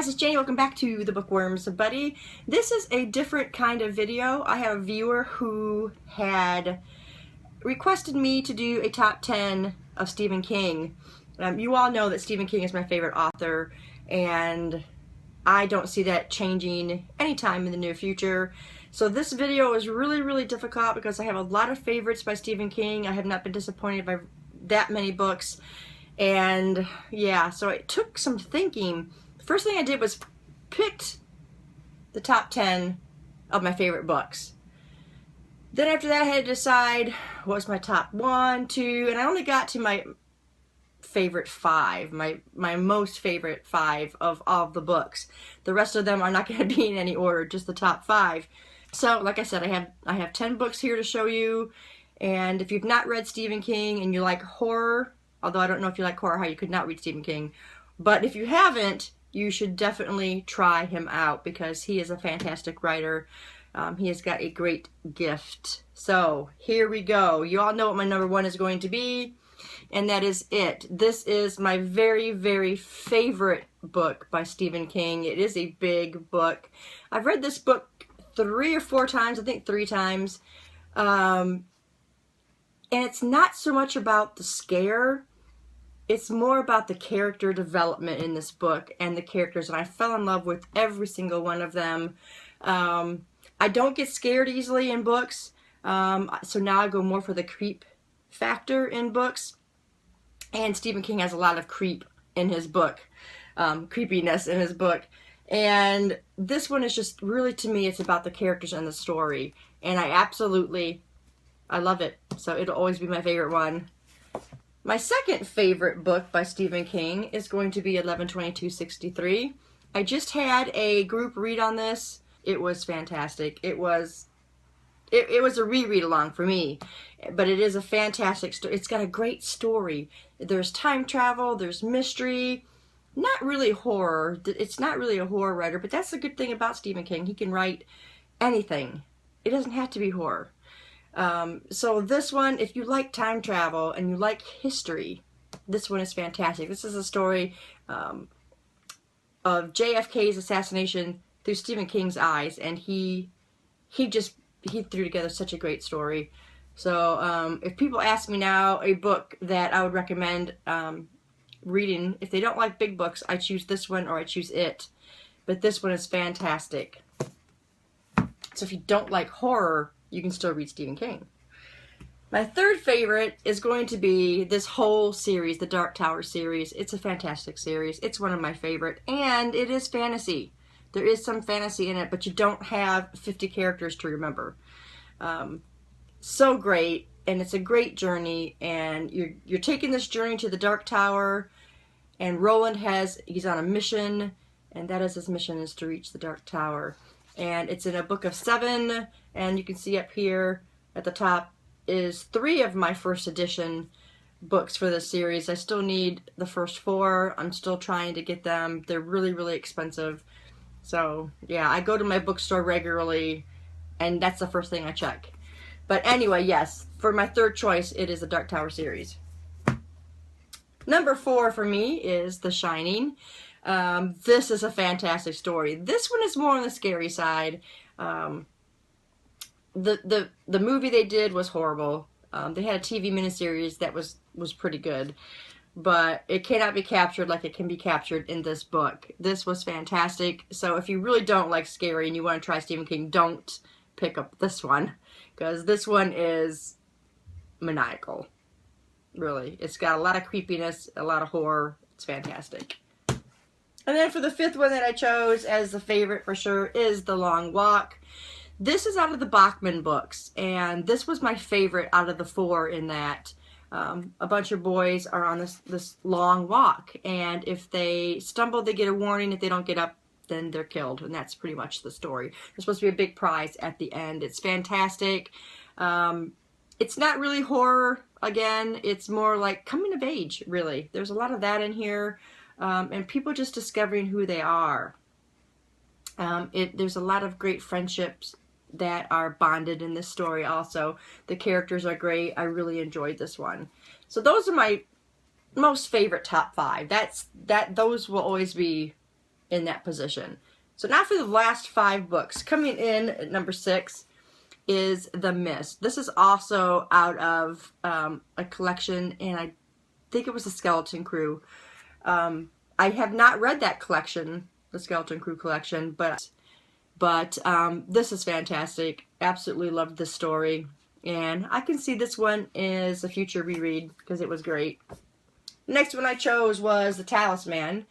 guys, it's Janie. Welcome back to the Bookworms Buddy. This is a different kind of video. I have a viewer who had requested me to do a top 10 of Stephen King. You all know that Stephen King is my favorite author, and I don't see that changing anytime in the near future. So this video is really difficult because I have a lot of favorites by Stephen King. I have not been disappointed by that many books. And yeah, so it took some thinking. The first thing I did was picked the top 10 of my favorite books. Then after that I had to decide what was my top 1, 2, and I only got to my favorite 5, my most favorite 5 of all of the books. The rest of them are not going to be in any order, just the top 5. So like I said, I have 10 books here to show you, and if you've not read Stephen King and you like horror, although I don't know if you like horror how you could not read Stephen King, but if you haven't, you should definitely try him out because he is a fantastic writer. He has got a great gift. So here we go. You all know what my number 1 is going to be, and that is it. This is my very favorite book by Stephen King. It is a big book. I've read this book 3 or 4 times, I think 3 times. And it's not so much about the scare. It's more about the character development in this book and the characters, and I fell in love with every single one of them. I don't get scared easily in books, so now I go more for the creep factor in books, and Stephen King has a lot of creep in his book, creepiness in his book, and this one is just really, to me, it's about the characters and the story, and I love it, so it'll always be my favorite one. My second favorite book by Stephen King is going to be 11/22/63. I just had a group read on this. It was fantastic. It was a reread along for me, but it is a fantastic story. It's got a great story. There's time travel, there's mystery, not really horror. It's not really a horror writer, but that's the good thing about Stephen King. He can write anything. It doesn't have to be horror. So this one, if you like time travel and you like history, this one is fantastic. This is a story of JFK's assassination through Stephen King's eyes, and he threw together such a great story. So if people ask me now a book that I would recommend reading, if they don't like big books, I choose this one or I choose it. But this one is fantastic. So if you don't like horror, you can still read Stephen King. My third favorite is going to be this whole series, the Dark Tower series. It's a fantastic series. It's one of my favorite, and it is fantasy. There is some fantasy in it, but you don't have 50 characters to remember. So great, and it's a great journey, and you're taking this journey to the Dark Tower, and Roland he's on a mission, and that is his mission, is to reach the Dark Tower. And it's in a book of 7, and you can see up here at the top is 3 of my first edition books for this series. I still need the first 4. I'm still trying to get them. They're really expensive. So yeah, I go to my bookstore regularly, and that's the first thing I check. But anyway, yes, for my third choice, it is the Dark Tower series. Number 4 for me is The Shining. This is a fantastic story. This one is more on the scary side. The movie they did was horrible. They had a TV miniseries that was pretty good, but it cannot be captured like it can be captured in this book. This was fantastic. So if you really don't like scary and you want to try Stephen King, don't pick up this one, because this one is maniacal. Really, it's got a lot of creepiness, a lot of horror. It's fantastic. And then for the 5th one that I chose as the favorite for sure is The Long Walk. This is out of the Bachman books, and this was my favorite out of the 4 in that a bunch of boys are on this long walk, and if they stumble, they get a warning. If they don't get up, then they're killed, and that's pretty much the story. There's supposed to be a big prize at the end. It's fantastic. It's not really horror, again. It's more like coming of age, really. There's a lot of that in here. And people just discovering who they are. There's a lot of great friendships that are bonded in this story also. The characters are great. I really enjoyed this one. So those are my most favorite top 5. Those will always be in that position. So now for the last 5 books. Coming in at number 6 is The Mist. This is also out of a collection, and I think it was the Skeleton Crew. I have not read that collection, the Skeleton Crew collection, but this is fantastic. Absolutely loved this story, and I can see this one is a future reread because it was great. The next one I chose was The Talisman.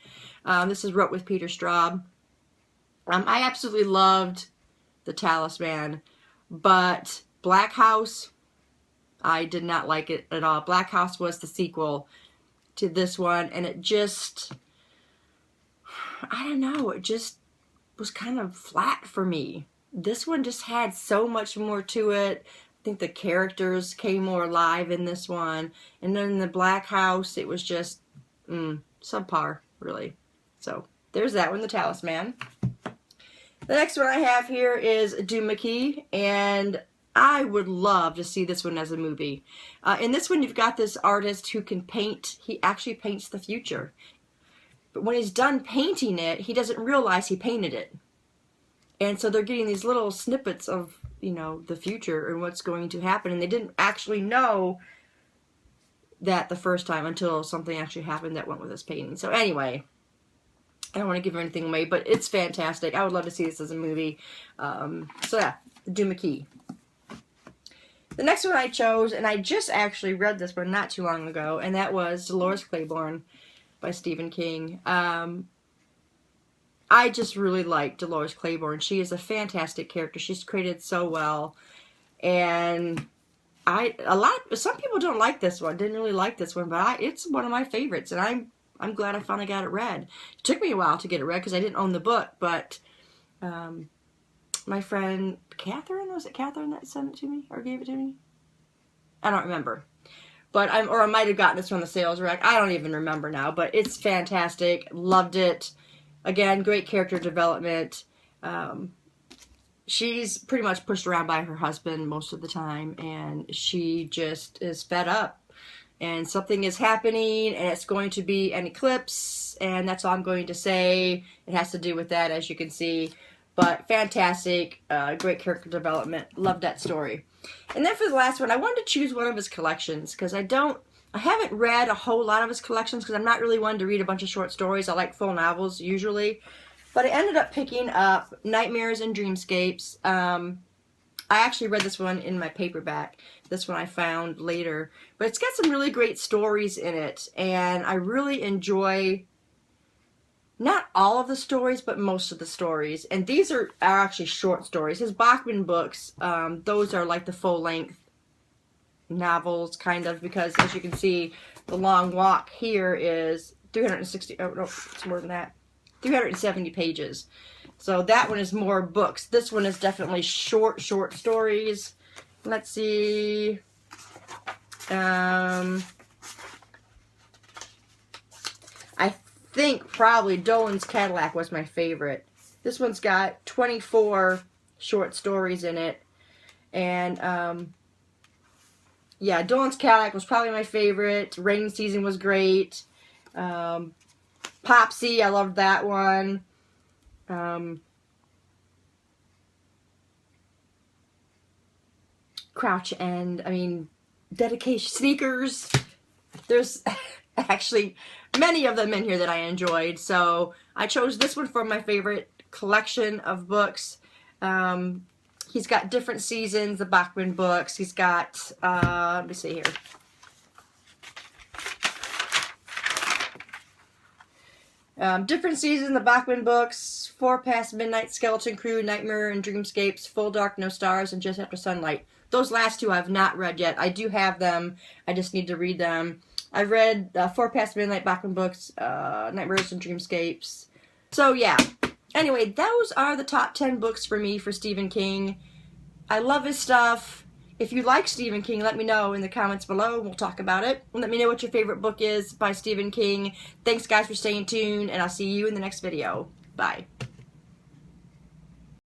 This is wrote with Peter Straub. I absolutely loved The Talisman, but Black House, I did not like it at all. Black House was the sequel to this one, and it just, I don't know, it just was kind of flat for me. This one just had so much more to it. I think the characters came more alive in this one, and then in the Black House it was just subpar, really. So there's that one, The Talisman. The next one I have here is Doom McKee, and I would love to see this one as a movie. In this one, you've got this artist who can paint. He actually paints the future. But when he's done painting it, he doesn't realize he painted it. And so they're getting these little snippets of, you know, the future and what's going to happen. And they didn't actually know that the first time until something actually happened that went with this painting. So anyway, I don't want to give anything away, but it's fantastic. I would love to see this as a movie. So yeah, Doom McKee. The next one I chose, and I just actually read this one not too long ago, and that was Dolores Claiborne by Stephen King. I just really like Dolores Claiborne. She is a fantastic character. She's created so well, and some people don't like this one. Didn't really like this one, but it's one of my favorites, and I'm glad I finally got it read. It took me a while to get it read because I didn't own the book, but my friend Catherine, was it Catherine that sent it to me or gave it to me? I don't remember. But I might have gotten this from the sales rack. I don't even remember now, but it's fantastic. Loved it. Again, great character development. She's pretty much pushed around by her husband most of the time, and she just is fed up. And something is happening, and it's going to be an eclipse, and that's all I'm going to say. It has to do with that, as you can see. But fantastic, great character development. Loved that story. And then for the last one, I wanted to choose one of his collections, because I haven't read a whole lot of his collections, because I'm not really one to read a bunch of short stories. I like full novels, usually. But I ended up picking up Nightmares and Dreamscapes. I actually read this one in my paperback. This one I found later. But it's got some really great stories in it. And I really enjoy not all of the stories, but most of the stories. And these are actually short stories. His Bachman books, those are like the full-length novels, kind of. Because, as you can see, The Long Walk here is 360... Oh, no, it's more than that. 370 pages. So that one is more books. This one is definitely short stories. Let's see. I think probably Dolan's Cadillac was my favorite. This one's got 24 short stories in it. And, yeah, Dolan's Cadillac was probably my favorite. Rain Season was great. Popsy, I loved that one. Crouch End, I mean, Dedication, Sneakers. There's actually many of them in here that I enjoyed. So I chose this one for my favorite collection of books. He's got different seasons, the Bachman books. He's got, let me see here. Different seasons, the Bachman books, 4 Past Midnight, Skeleton Crew, Nightmare and Dreamscapes, Full Dark, No Stars, and Just After Sunlight. Those last two I've not read yet. I do have them. I just need to read them. I've read 4 Past Midnight, Bachman books, Nightmares and Dreamscapes. So, yeah. Anyway, those are the top 10 books for me for Stephen King. I love his stuff. If you like Stephen King, let me know in the comments below. We'll talk about it. And let me know what your favorite book is by Stephen King. Thanks, guys, for staying tuned, and I'll see you in the next video. Bye.